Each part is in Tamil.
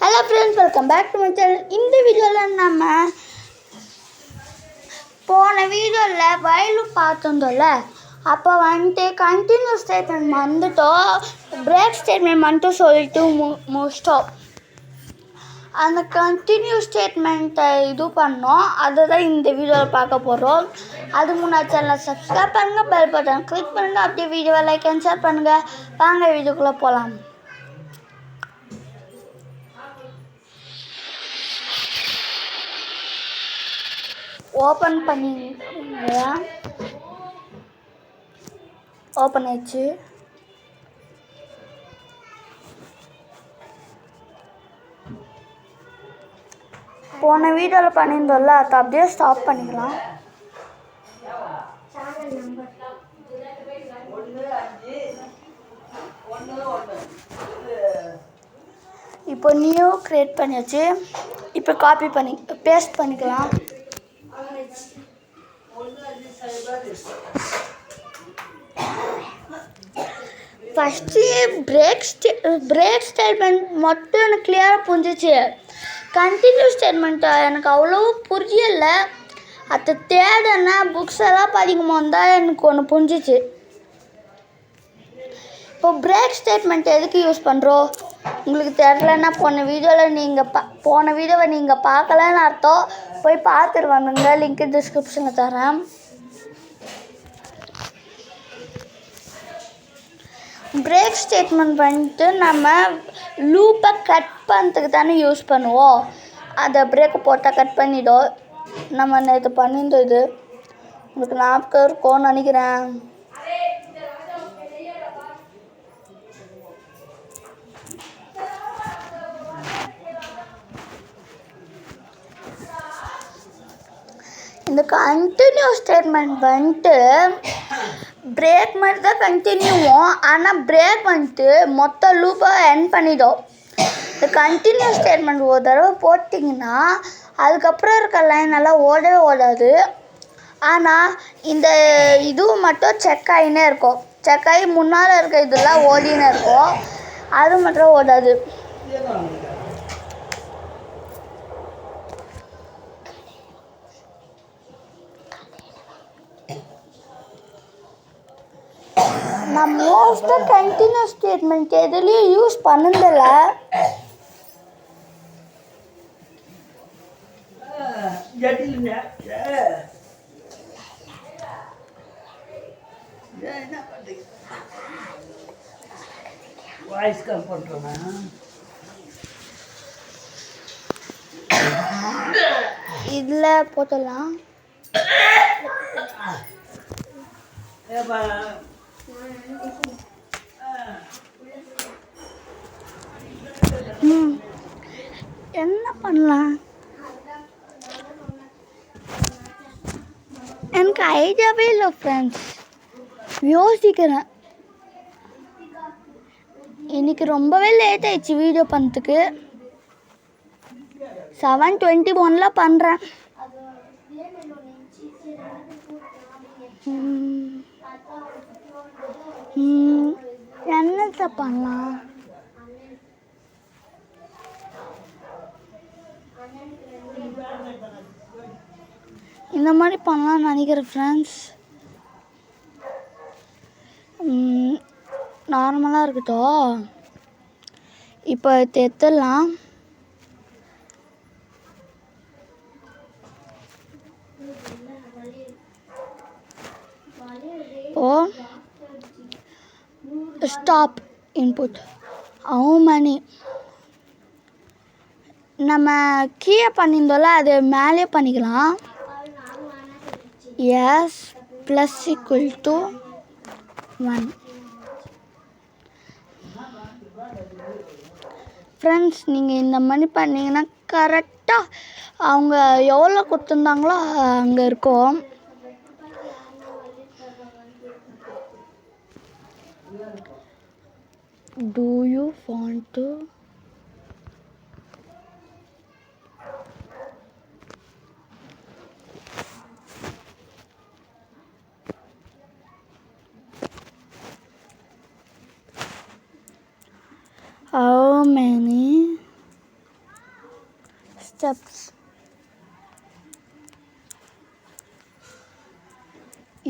Hello friends, welcome back to my channel. இந்த வீடியோவில் நம்ம போன வீடியோவில் வயலு பார்த்துருந்தோம்ல, அப்போ வந்துட்டு கண்டினியூஸ் ஸ்டேட்மெண்ட் வந்துட்டோம், பிரேக் ஸ்டேட்மெண்ட் மட்டும் சொல்லிட்டு முடிச்சிட்டோம். அந்த கண்டினியூஸ் ஸ்டேட்மெண்ட்டை இது பண்ணோம், அதை தான் இந்த வீடியோவில் பார்க்க போகிறோம். அது முன்னாடி சேனலை சப்ஸ்கிரைப் பண்ணுங்கள், பெல் பட்டன் கிளிக் பண்ணுங்கள், அப்படியே வீடியோவை லைக் அண்ட் ஷேர் பண்ணுங்கள். வாங்க வீடியோக்குள்ளே போகலாம். ஓப்பன் பண்ணிங்க, ஓப்பன் ஆயிடுச்சு. போன வீடியோவில் பண்ணியிருந்தோம்ல, அதை அப்படியே ஸ்டாப் பண்ணிக்கலாம். இப்போ நியூ கிரியேட் பண்ணியாச்சு. இப்போ காப்பி பண்ணி பேஸ்ட் பண்ணிக்கலாம். ஃபஸ்ட்டு பிரேக் ஸ்டேட்மெண்ட் மட்டும் எனக்கு கிளியராக புரிஞ்சிச்சு. கண்டினியூஸ் ஸ்டேட்மெண்ட்டை எனக்கு அவ்வளோ புரியலை. அதை தேடனா புக்ஸ் எல்லாம் படிக்கும் போது தான் எனக்கு ஒன்று புரிஞ்சிச்சு. இப்போ பிரேக் ஸ்டேட்மெண்ட் எதுக்கு யூஸ் பண்ணுறோம் உங்களுக்கு தெரிலன்னா போன வீடியோவை நீங்கள் பார்க்கலன்னு அர்த்தம். போய் பார்த்துட்டு வந்துங்க, லிங்க் டிஸ்கிரிப்ஷனில் தரேன். பிரேக் ஸ்டேட்மெண்ட் வந்துட்டு நம்ம லூப்பை கட் பண்ணுறதுக்கு தானே யூஸ் பண்ணுவோம். அதை பிரேக்கை போட்டால் கட் பண்ணிவிடும். நம்ம நேற்று பண்ணியிருந்தோம், இது உங்களுக்கு ஞாபகம் இருக்கும்னு நினைக்கிறேன். இந்த கண்டினியூஸ் ஸ்டேட்மெண்ட் வந்துட்டு பிரேக் மாதிரி தான் கண்டினியூவும், ஆனால் பிரேக் வந்துட்டு மொத்த லூப்பை எண்ட் பண்ணிடும். இந்த கண்டினியூஸ் ஸ்டேட்மெண்ட் ஒரு தடவை போட்டிங்கன்னா அதுக்கப்புறம் இருக்க லைன் எல்லாம் ஓடவே ஓடாது. ஆனால் இந்த இதுவும் மட்டும் செக் ஆகினே இருக்கும். செக் ஆகி முன்னால் இருக்க இதெல்லாம் ஓடினே இருக்கும், அது மட்டும் ஓடாது. நான் மோஸ்ட்டாக கண்டினியூஸ் ஸ்டேட்மெண்ட் எதுலேயும் யூஸ் பண்ணதில்ல. இதில் போட்டலாம். என்ன பண்ணலாம், எனக்கு ஐடியாவே இல்லை ஃப்ரெண்ட்ஸ். யோசிக்கிறேன். இன்னைக்கு ரொம்பவே லேட் ஆயிடுச்சு வீடியோ பண்ணுறதுக்கு. 7:21 பண்ணுறேன். என்னத்தை பண்ணலாம், இந்த மாதிரி பண்ணலாம்னு நினைக்கிறேன் ஃப்ரெண்ட்ஸ். நார்மலாக இருக்கட்டும். இப்போ எடுத்துடலாம். ஸ்டாப் இன்புட் ஹவு மணி நம்ம கீழே பண்ணியிருந்தோம்ல, அது மேலே பண்ணிக்கலாம். S plus equal to 1. Friends, நீங்கள் இந்த மாதிரி பண்ணிங்கன்னா கரெக்டாக அவங்க எவ்வளோ கொடுத்துருந்தாங்களோ அங்கே இருக்கும். Do you want to how many steps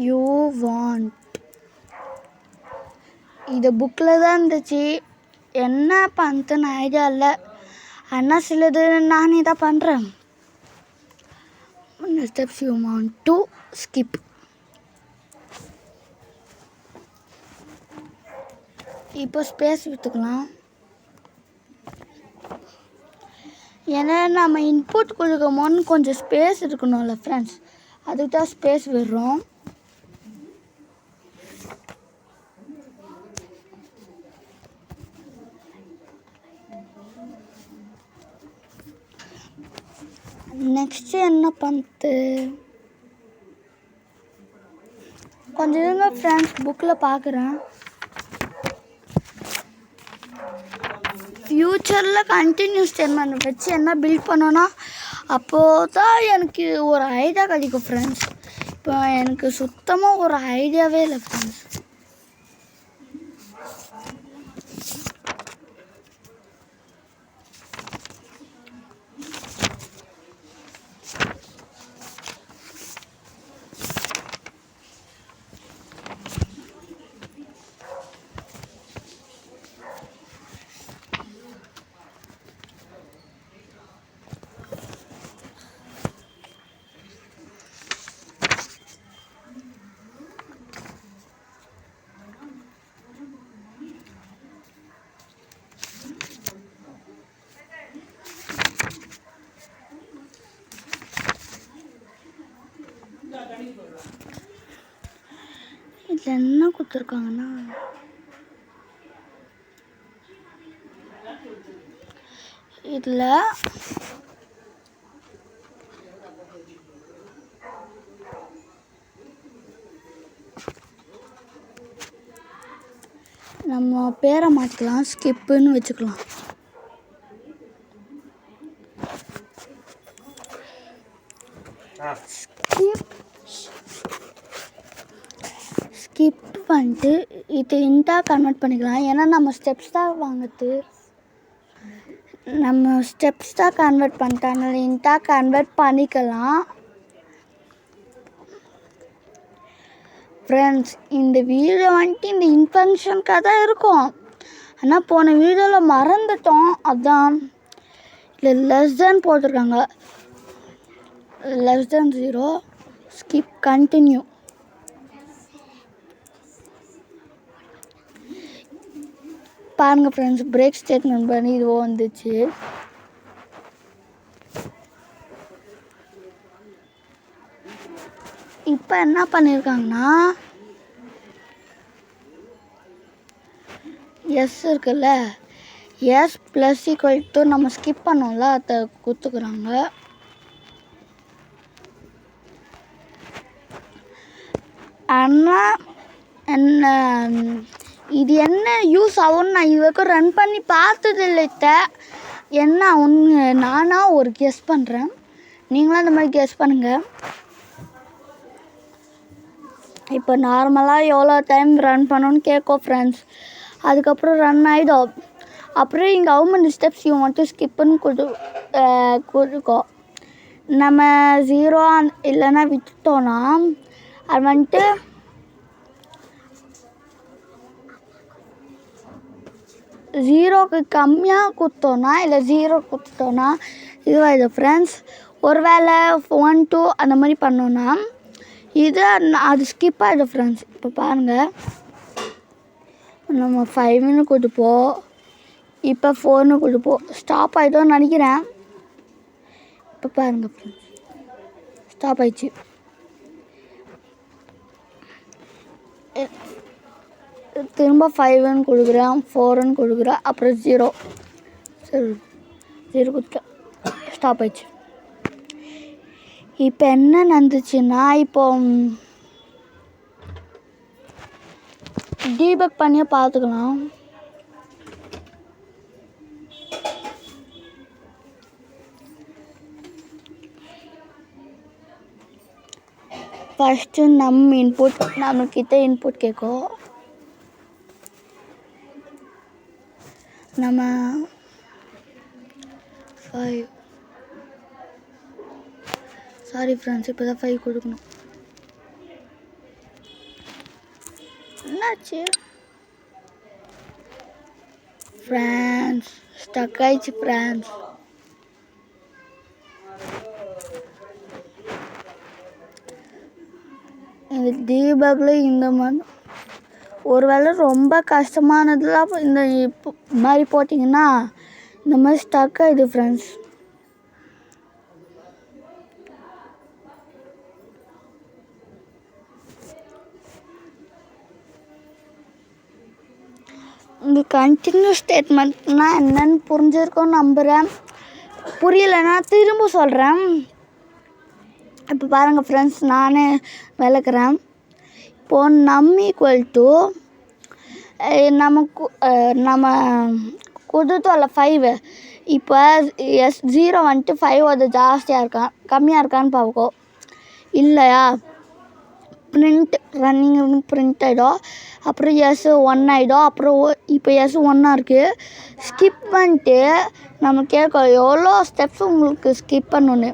you want. இது புக்கில் தான் இருந்துச்சு, என்ன பண்ணுறதுன்னு ஐடியா இல்லை. ஆனால் சிலது நானே தான் பண்ணுறேன். steps you want to skip. இப்போ ஸ்பேஸ் விற்றுக்கலாம். ஏன்னா நம்ம இன்புட் கொடுக்கும்போது கொஞ்சம் ஸ்பேஸ் இருக்கணும்ல ஃப்ரெண்ட்ஸ், அதுக்கு தான் ஸ்பேஸ் விடுறோம். நெக்ஸ்ட்டு என்ன பண்ணுறது, கொஞ்சம் இருங்க ஃப்ரெண்ட்ஸ், புக்கில் பார்க்குறேன். ஃப்யூச்சரில் கண்டினியூஸ் ஸ்டேட்மெண்ட் வச்சு என்ன பில்ட் பண்ணோன்னா அப்போது தான் எனக்கு ஒரு ஐடியா கிடைக்கும் ஃப்ரெண்ட்ஸ். இப்போ எனக்கு சுத்தமாக ஒரு ஐடியாவே இல்லை ஃப்ரெண்ட்ஸ். இதில் என்ன கொடுத்துருக்காங்கன்னா, இதில் நம்ம பேரை மாற்றிக்கலாம், ஸ்கிப்புன்னு வச்சுக்கலாம். ஸ்கிப் பண்ணிட்டு இது இன்ட்டாக கன்வெர்ட் பண்ணிக்கலாம். ஏன்னா நம்ம ஸ்டெப்ஸ் தான் வாங்குறது, நம்ம ஸ்டெப்ஸ் தான் கன்வெர்ட் பண்ணிட்டோம், இன்ட்டாக கன்வெர்ட் பண்ணிக்கலாம். ஃப்ரெண்ட்ஸ், இந்த வீடியோ வந்துட்டு இந்த இன்ஃபங்க்ஷனுக்காக தான் இருக்கும். ஆனால் போன வீடியோவில் மறந்துட்டோம், அதான் இல்லை லெஸ் தென் போட்டிருக்காங்க. less than 0 skip continue. பாருங்க ஃப்ரெண்ட்ஸ், பிரேக் ஸ்டேட்மெண்ட் பண்ணி இது வந்துச்சு. இப்போ என்ன பண்ணியிருக்காங்கன்னா, எஸ் இருக்குல்ல, எஸ் ப்ளஸ் ஈக்குவல் டு நம்ம ஸ்கிப் பண்ணோம்ல அதை கொடுத்துக்குறாங்க. ஆனால் என்ன இது என்ன யூஸ் ஆகும்னு நான் இது வரைக்கும் ரன் பண்ணி பார்த்தது இல்லைத்த. என்ன ஒன்று நானாக ஒரு கெஸ் பண்ணுறேன், நீங்களும் அந்த மாதிரி கெஸ் பண்ணுங்கள். இப்போ நார்மலாக எவ்வளோ டைம் ரன் பண்ணணும்னு கேட்கும் ஃப்ரெண்ட்ஸ், அதுக்கப்புறம் ரன் ஆகிடும். அப்புறம் இங்கே how many steps you want to ஸ்கிப்னு கொடுக்கும். நம்ம 0 இல்லைன்னா விட்டுட்டோன்னா அது வந்துட்டு ஜீரோக்கு கம்மியாக கொடுத்தோன்னா இல்லை 0 கொடுத்தோன்னா இதுவாகிது ஃப்ரெண்ட்ஸ். ஒரு வேளை 1 2 அந்த மாதிரி பண்ணோன்னா இது அது ஸ்கிப் ஆகிடும் ஃப்ரெண்ட்ஸ். இப்போ பாருங்கள், நம்ம 5ன்னு கொடுப்போம், இப்போ 4ன்னு கொடுப்போம், ஸ்டாப் ஆகிட்டோன்னு நினைக்கிறேன். இப்போ பாருங்கள் ஃப்ரெண்ட்ஸ், ஸ்டாப் ஆயிடுச்சு. திரும்ப 5ன்னு கொடுக்குறேன், 4ன்னு கொடுக்குறேன், அப்புறம் 0 கொடுத்தேன், ஸ்டாப் ஆயிடுச்சு. இப்போ என்ன நடந்துச்சுன்னா, இப்போ டீபக் பண்ணியே பார்த்துக்கலாம். ஃபஸ்ட்டு நம்மக்கிட்ட இன்புட் கேட்கும். நம்ம 5 சாரி ஃப்ரெண்ட்ஸ், இப்போ தான் 5 கொடுக்கணும். என்னாச்சு ஃப்ரெண்ட்ஸ்? ஸ்டக் ஆயிடுச்சு ஃப்ரெண்ட்ஸ். இந்த டீபக்கில் இந்த மாதிரி ஒரு வேளை ரொம்ப கஷ்டமானதுலாம் இந்த மாதிரி போட்டிங்கன்னா இந்த மாதிரி ஸ்டக் ஆகிடுது ஃப்ரெண்ட்ஸ். இந்த கண்டினியூ ஸ்டேட்மெண்ட்னா என்னன்னு புரிஞ்சிருக்கோன்னு நம்புகிறேன். புரியலைன்னா திரும்ப சொல்கிறேன். இப்போ பாருங்கள் ஃப்ரெண்ட்ஸ், நானே விளக்குறேன். இப்போது ஈக்குவல் டு நம்ம கொடுத்தோம்ல 5. இப்போ 0 வந்துட்டு 5 அது ஜாஸ்தியாக இருக்கா கம்மியாக இருக்கான்னு பார்ப்போம். இல்லையா, பிரிண்ட் ரன்னிங் பிரிண்ட் ஆகிடும். அப்புறம் எஸ் 1 ஆகிடும். அப்புறம் இப்போ எஸ் 1 இருக்குது. ஸ்கிப் பண்ணிட்டு நம்ம கேட்கும் எவ்வளோ ஸ்டெப்ஸ் உங்களுக்கு ஸ்கிப் பண்ணணுன்னு.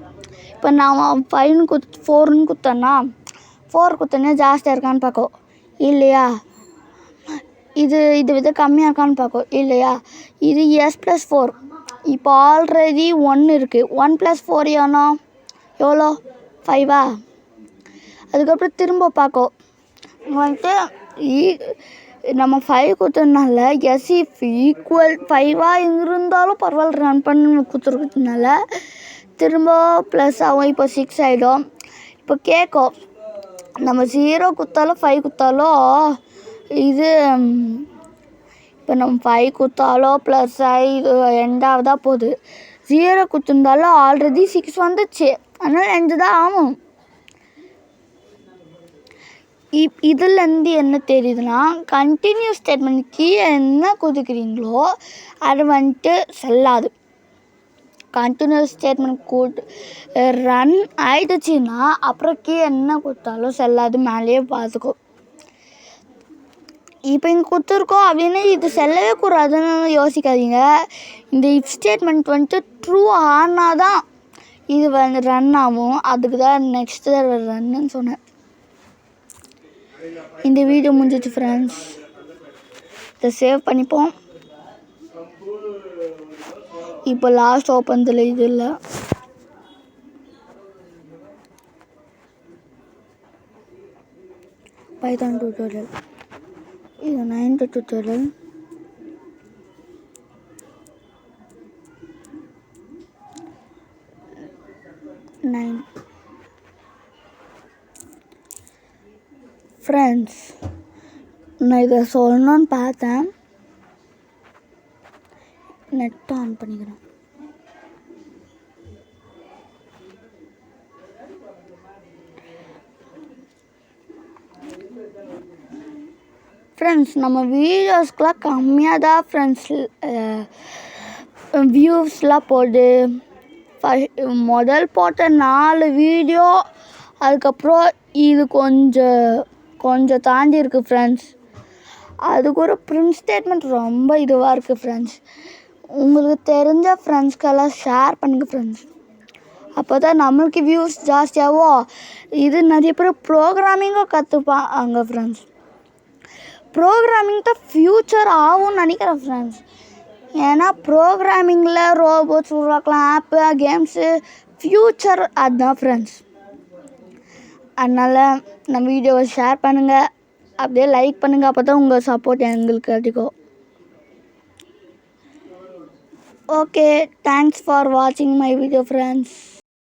இப்போ நான் 5ன்னு 4ன்னு கொடுத்தேன்னா 4 கொடுத்தோன்னே ஜாஸ்தியாக இருக்கான்னு பார்க்கும். இல்லையா, இது கம்மியாக இருக்கான்னு பார்க்கும். இல்லையா, இது S+4. இப்போ ஆல்ரெடி 1 இருக்குது. 1 + 4 எவ்வளோ 5ஆ? அதுக்கப்புறம் திரும்ப பார்க்கும். வந்துட்டு நம்ம 5 கொடுத்ததுனால எஸ் ஈக்குவல் 5ஆக இருந்தாலும் பரவாயில்ல ரன் பண்ணி கொடுத்துருக்கிறதுனால திரும்ப ப்ளஸ் ஆகும். இப்போ 6 ஆகிடும். இப்போ கேட்கும் நம்ம 0 கொடுத்தாலும் 5 கொடுத்தாலும் இது இப்போ நம்ம 5 கொடுத்தாலும் ப்ளஸ் இது எண்டாக தான் போகுது. 0 கொடுத்துருந்தாலும் ஆல்ரெடி 6 வந்துச்சு, அதனால் 2 தான் ஆகும். இதுலேருந்து என்ன தெரியுதுன்னா, கண்டினியூஸ் ஸ்டேட்மெண்ட் கீழே என்ன கொடுக்குறீங்களோ அது வந்துட்டு செல்லாது. கண்டினியூஸ் ஸ்டேட்மெண்ட் ரன் ஆகிடுச்சின்னா அப்புறம் கீழே என்ன கொடுத்தாலும் செல்லாது, மேலேயே பார்த்துக்கோ. இப்போ இங்கே கொடுத்துருக்கோம் அப்படின்னு இது செல்லவே கூடாதுன்னு யோசிக்காதீங்க. இந்த இஃப் ஸ்டேட்மெண்ட் வந்துட்டு ட்ரூ ஆனால் தான் இது வந்து ரன் ஆகும். அதுக்கு தான் நெக்ஸ்ட்டு ரன்னுன்னு சொன்னேன். இந்த வீடியோ முடிஞ்சிச்சு ஃப்ரெண்ட்ஸ். இதை சேவ் பண்ணிப்போம். இப்போ லாஸ்ட் ஓப்பன்ல இது இல்லை. பைதான் டியூட்டோரியல், இது 9th டியூட்டோரியல். ஃப்ரெண்ட்ஸ், நான் இதை சொல்லணும்னு பார்த்தேன். நெட் ஆன் பண்ணிக்கிறேன். ஃப்ரெண்ட்ஸ், நம்ம வீடியோஸ்க்கெலாம் கம்மியாக தான் ஃப்ரெண்ட்ஸ் வியூஸ்லாம் போடுது. முதல் போட்ட 4 வீடியோ அதுக்கப்புறம் இது கொஞ்சம் தாண்டி இருக்குது ஃப்ரெண்ட்ஸ். அதுக்கு ஒரு பிரிண்ட் ஸ்டேட்மெண்ட் ரொம்ப இதுவாக இருக்குது ஃப்ரெண்ட்ஸ். உங்களுக்கு தெரிஞ்ச ஃப்ரெண்ட்ஸ்க்கெல்லாம் ஷேர் பண்ணுங்கள் ஃப்ரெண்ட்ஸ். அப்போ தான் நம்மளுக்கு வியூஸ் ஜாஸ்தியாகும். இது நிறைய பேர் ப்ரோக்ராமிங்கும் கற்றுப்பாங்க ஃப்ரெண்ட்ஸ். ப்ரோக்ராமிங் தான் ஃப்யூச்சர் ஆகும்னு நினைக்கிறேன் ஃப்ரெண்ட்ஸ். ஏன்னா ப்ரோக்ராமிங்கில் ரோபோட்ஸ் உருவாக்கலாம், ஆப்பு, கேம்ஸு, ஃப்யூச்சர் அதுதான் ஃப்ரெண்ட்ஸ். அதனால் நம்ம வீடியோவை ஷேர் பண்ணுங்கள், அப்படியே லைக் பண்ணுங்கள். அப்போ தான் உங்கள் சப்போர்ட் எங்களுக்கு கிடைக்கும். ஓகே, தேங்க்ஸ் ஃபார் வாட்சிங் மை வீடியோ ஃப்ரெண்ட்ஸ்.